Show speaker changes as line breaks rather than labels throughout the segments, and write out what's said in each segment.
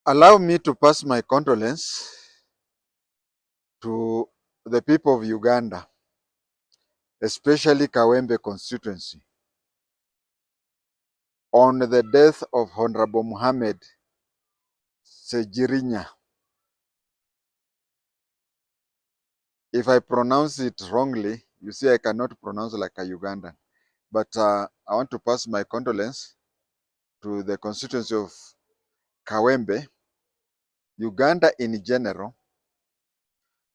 Allow me to pass my condolence to the people of Uganda, especially Kawempe constituency, on the death of Honorable Mohammed SSEGIRINYA. If I pronounce it wrongly, you see I cannot pronounce like a Ugandan. But I want to pass my condolence to the constituency of Kawempe, Uganda in general,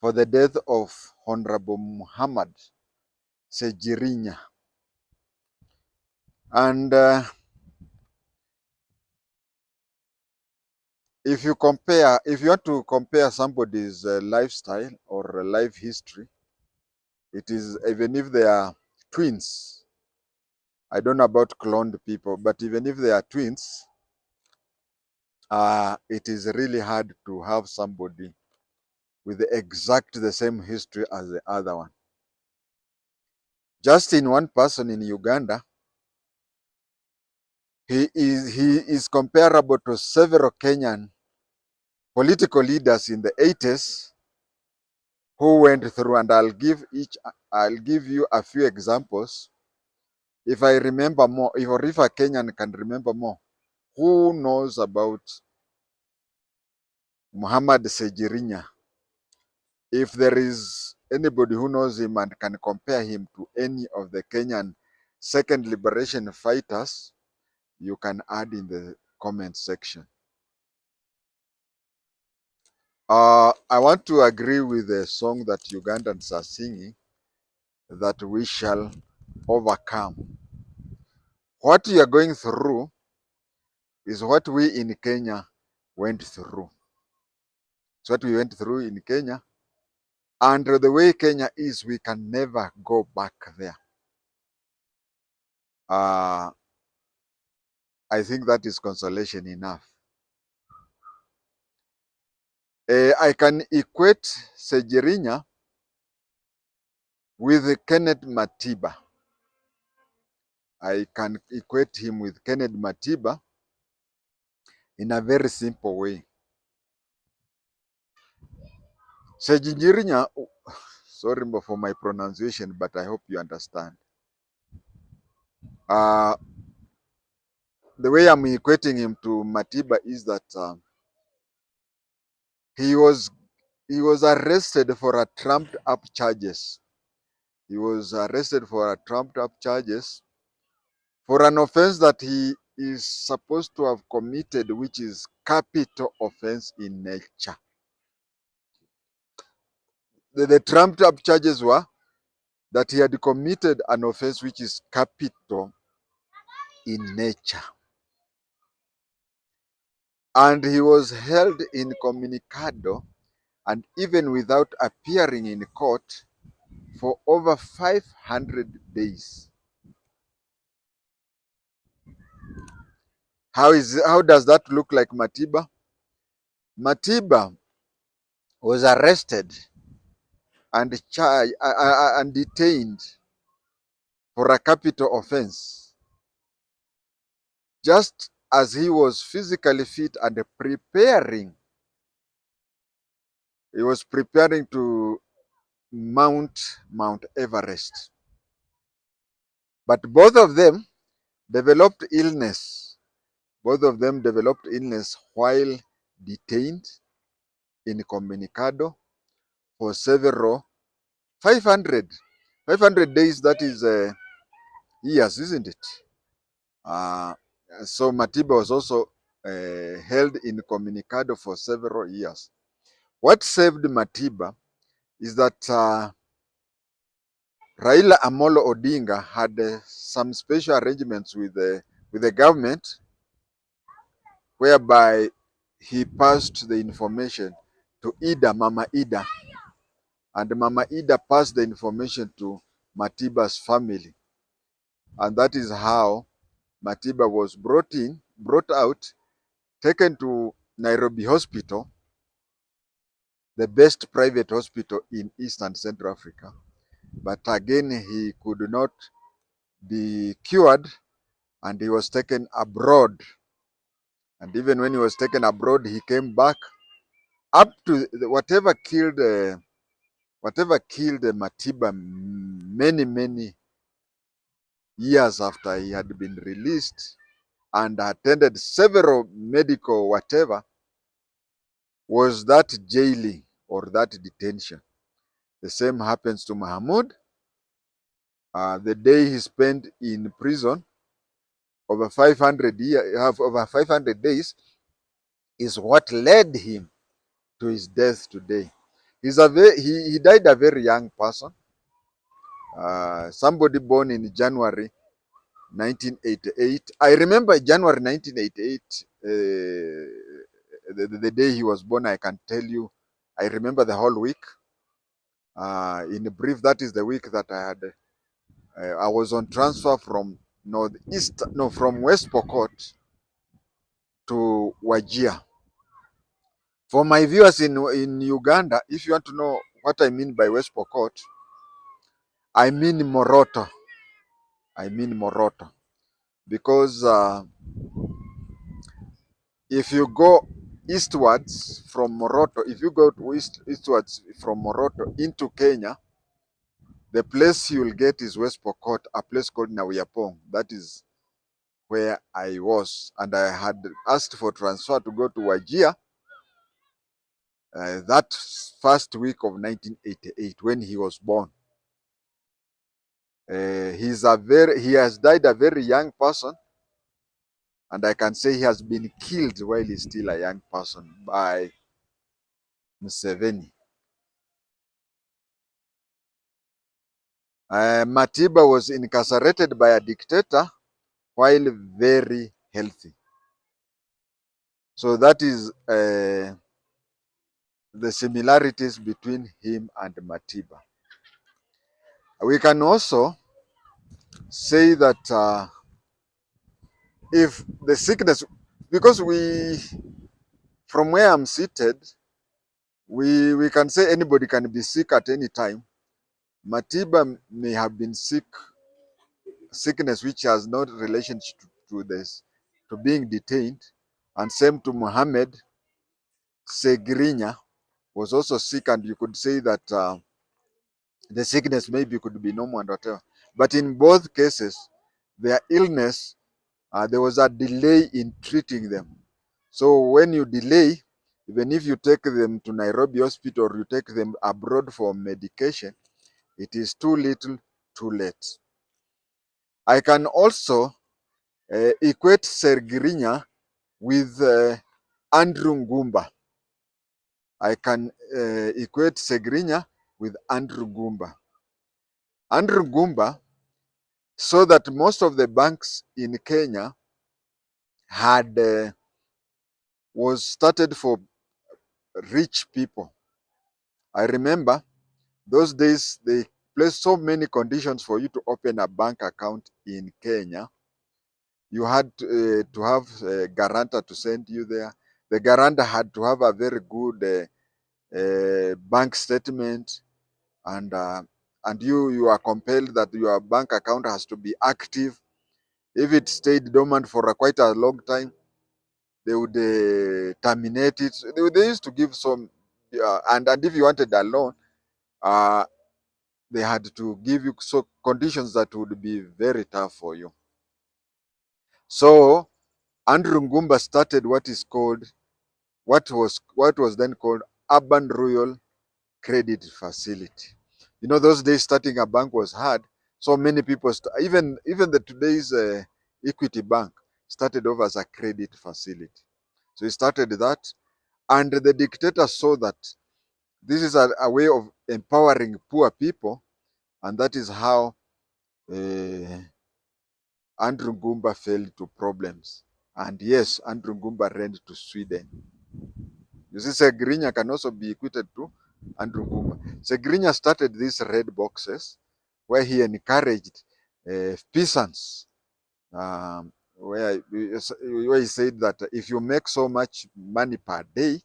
for the death of Honorable Muhammad SSEGIRINYA. And if you want to compare somebody's lifestyle or life history, it is, even if they are twins, I don't know about cloned people, but even if they are twins, it is really hard to have somebody with the same history as the other one. Just in one person in Uganda, he is comparable to several Kenyan political leaders in the 80s who went through, and I'll give you a few examples. If I remember more, if a Kenyan can remember more, who knows about Muhammad SSEGIRINYA? If there is anybody who knows him and can compare him to any of the Kenyan second liberation fighters, you can add in the comment section. I want to agree with the song that Ugandans are singing, that we shall overcome. What you are going through is what we in Kenya went through. It's what we went through in Kenya. And the way Kenya is, we can never go back there. I think that is consolation enough. I can equate SSEGIRINYA with Kenneth Matiba. I can equate him with Kenneth Matiba in a very simple way. SSEGIRINYA, sorry for my pronunciation, but I hope you understand. The way I'm equating him to Matiba is that he was arrested for a trumped up charges. He was arrested for a trumped up charges for an offense that he is supposed to have committed, which is capital offense in nature. The trumped up charges were that he had committed an offense which is capital in nature. And he was held incommunicado, and even without appearing in court, for over 500 days. How does that look like Matiba? Matiba was arrested and charged and detained for a capital offense, just as he was physically fit and preparing. He was preparing to mount Mount Everest. But both of them developed illness. Both of them developed illness while detained incommunicado for several 500 days. That is years, isn't it? So Matiba was also held incommunicado for several years. What saved Matiba is that Raila Amolo Odinga had some special arrangements with the government, whereby he passed the information to Mama Ida, and Mama Ida passed the information to Matiba's family. And that is how Matiba was brought out, taken to Nairobi Hospital, the best private hospital in East and Central Africa. But again, he could not be cured, and he was taken abroad. And even when he was taken abroad, he came back up to whatever killed Matiba many years after he had been released and attended several medical whatever, was that jailing or that detention. The same happens to Mahmoud. The day he spent in prison, over 500 days, is what led him to his death today. He died a very young person. Somebody born in January 1988. I remember January 1988, the day he was born. I can tell you, I remember the whole week. In brief, that is the week that I was on transfer from from West Pokot to Wajir. For my viewers in Uganda, if you want to know what I mean by West Pokot, I mean Moroto. Because if you go eastwards from Moroto, if you go eastwards from Moroto into Kenya, the place you will get is West Pokot, a place called Nawiyapong. That is where I was, and I had asked for transfer to go to Wajir that first week of 1988 when he was born. He has died a very young person, and I can say he has been killed while he's still a young person by Museveni. Matiba was incarcerated by a dictator while very healthy. So that is the similarities between him and Matiba. We can also say that if the sickness, because from where I'm seated, we can say anybody can be sick at any time. Matiba may have been sickness which has no relationship to this, to being detained, and same to Mohammed. SSEGIRINYA was also sick, and you could say that the sickness maybe could be normal and whatever. But in both cases, their illness, there was a delay in treating them. So when you delay, even if you take them to Nairobi hospital or you take them abroad for medication, it is too little, too late. I can also equate SSEGIRINYA with Andrew Ngumba. I can equate SSEGIRINYA with Andrew Ngumba. Andrew Ngumba saw that most of the banks in Kenya was started for rich people. I remember those days they placed so many conditions for you to open a bank account in Kenya. You had to have a guarantor to send you there. The guarantor had to have a very good bank statement, and you are compelled that your bank account has to be active. If it stayed dormant for quite a long time, they would terminate it. They used to give some, and if you wanted a loan, they had to give you conditions that would be very tough for you. So Andrew Ngumba started what was then called Urban Rural Credit Facility. You know, those days starting a bank was hard. So many people, even today's Equity Bank started off as a credit facility. So he started that, and the dictator saw that this is a way of empowering poor people, and that is how Andrew Ngumba fell into problems. And yes, Andrew Ngumba ran to Sweden. You see, SSEGIRINYA can also be equated to Andrew Ngumba. SSEGIRINYA started these red boxes where he encouraged peasants, where he said that if you make so much money per day,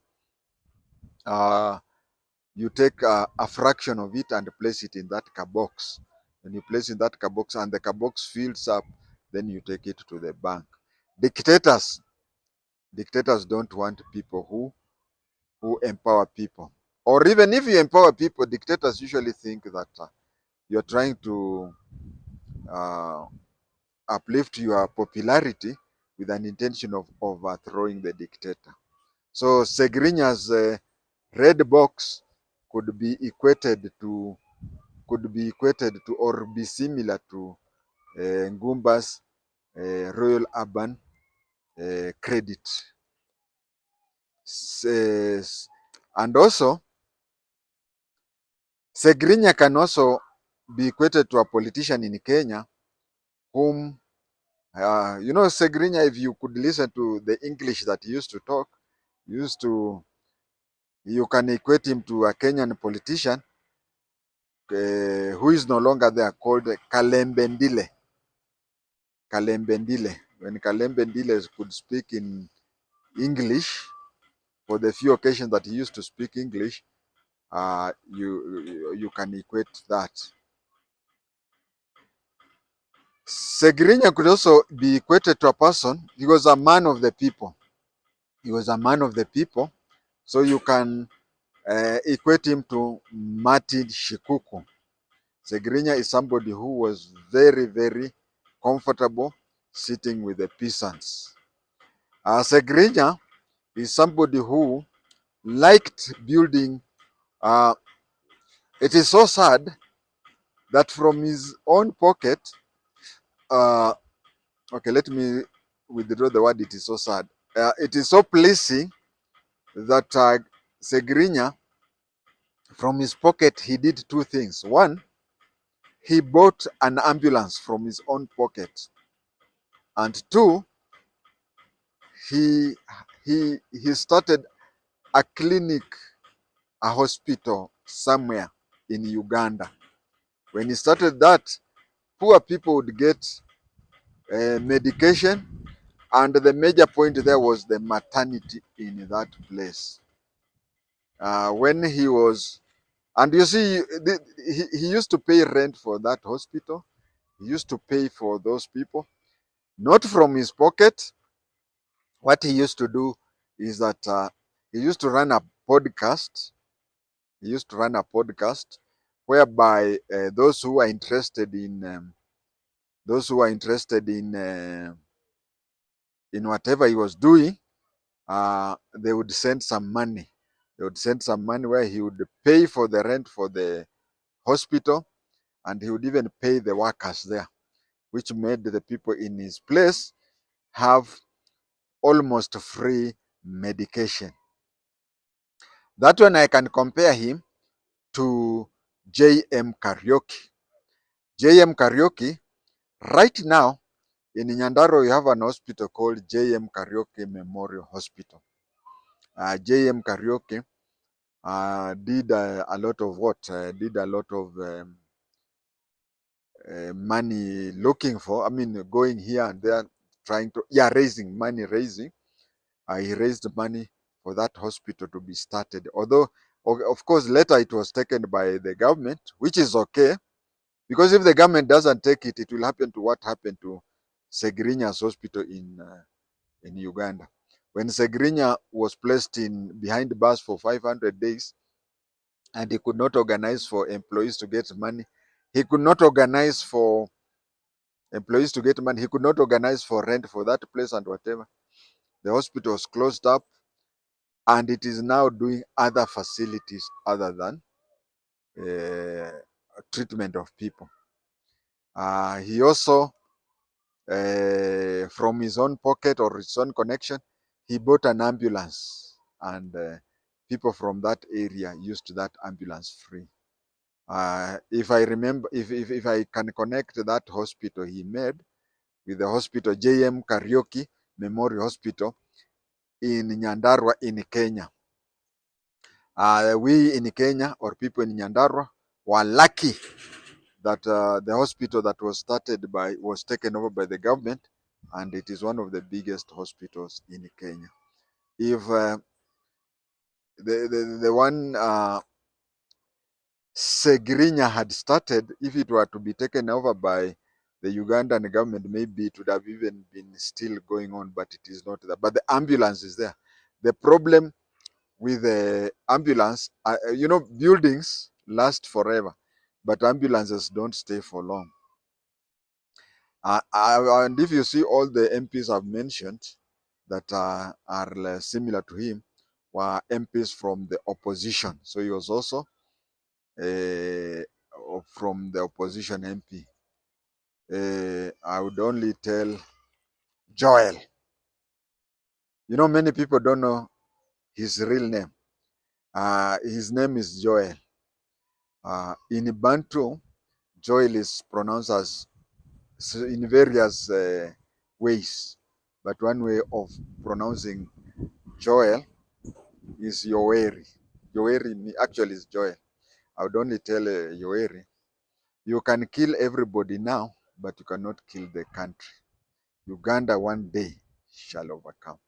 you take a fraction of it and place it in that box. When you place in that box and the box fills up, then you take it to the bank. Dictators Dictators don't want people who empower people. Or even if you empower people, dictators usually think that you're trying to uh, uplift your popularity with an intention of overthrowing the dictator. So Segrinya's red box could be equated to or be similar to Ngumba's Royal Urban Credit. And also, Segrinya can also be equated to a politician in Kenya whom, Segrinya, if you could listen to the English that he used to talk, you can equate him to a Kenyan politician who is no longer there, called Kalembendile. Kalembendile. When Kalembendile could speak in English, for the few occasions that he used to speak English, you can equate that. Segrinya could also be equated to a person. He was a man of the people. He was a man of the people. So you can equate him to Martin Shikuku. Segrinya is somebody who was very, very comfortable sitting with the peasants. Segrinya is somebody who liked building. It is so sad that from his own pocket, uh, okay, let me withdraw the word, it is so sad. It is so pleasing that Segrinya, from his pocket, he did two things. One, he bought an ambulance from his own pocket. And two, he he started a clinic, a hospital somewhere in Uganda. When he started that, poor people would get medication, and the major point there was the maternity in that place. When he was, and you see, he used to pay rent for that hospital. He used to pay for those people, not from his pocket. What he used to do is that he used to run a podcast. He used to run a podcast whereby those who are interested in whatever he was doing, they would send some money. They would send some money where he would pay for the rent for the hospital, and he would even pay the workers there, which made the people in his place have almost free medication. That one I can compare him to J.M. Karaoke. J.M. Karaoke, right now in Nyandarua, you have an hospital called J.M. Karaoke Memorial Hospital. J.M. Karaoke did a lot of did a lot of money looking for, going here and there, trying to, raising. He raised money for that hospital to be started. Although, of course, later it was taken by the government, which is okay, because if the government doesn't take it, it will happen to what happened to Segrinya's hospital in Uganda. When Segrinya was placed in behind bars for 500 days, and he could not organize for employees to get money, he could not organize for employees to get money, he could not organize for rent for that place and whatever. The hospital was closed up, and it is now doing other facilities other than treatment of people. He also, from his own pocket or his own connection, he bought an ambulance, and people from that area used that ambulance free. If I remember, if I can connect that hospital he made with the hospital J.M. Karaoke Memorial Hospital in Nyandarua in Kenya. We in Kenya, or people in Nyandarua, were lucky that the hospital that was taken over by the government, and it is one of the biggest hospitals in Kenya. If the one Segirinya had started, if it were to be taken over by the Ugandan government, maybe it would have even been still going on, but it is not there. But the ambulance is there. The problem with the ambulance, buildings last forever, but ambulances don't stay for long. And if you see all the MPs I've mentioned that are similar to him were MPs from the opposition. So he was also from the opposition MP. I would only tell Joel. Many people don't know his real name. His name is Joel. In Bantu, Joel is pronounced as in various ways, but one way of pronouncing Joel is Yoweri. Yoweri actually is Joel. I would only tell Yoweri, you can kill everybody now, but you cannot kill the country. Uganda one day shall overcome.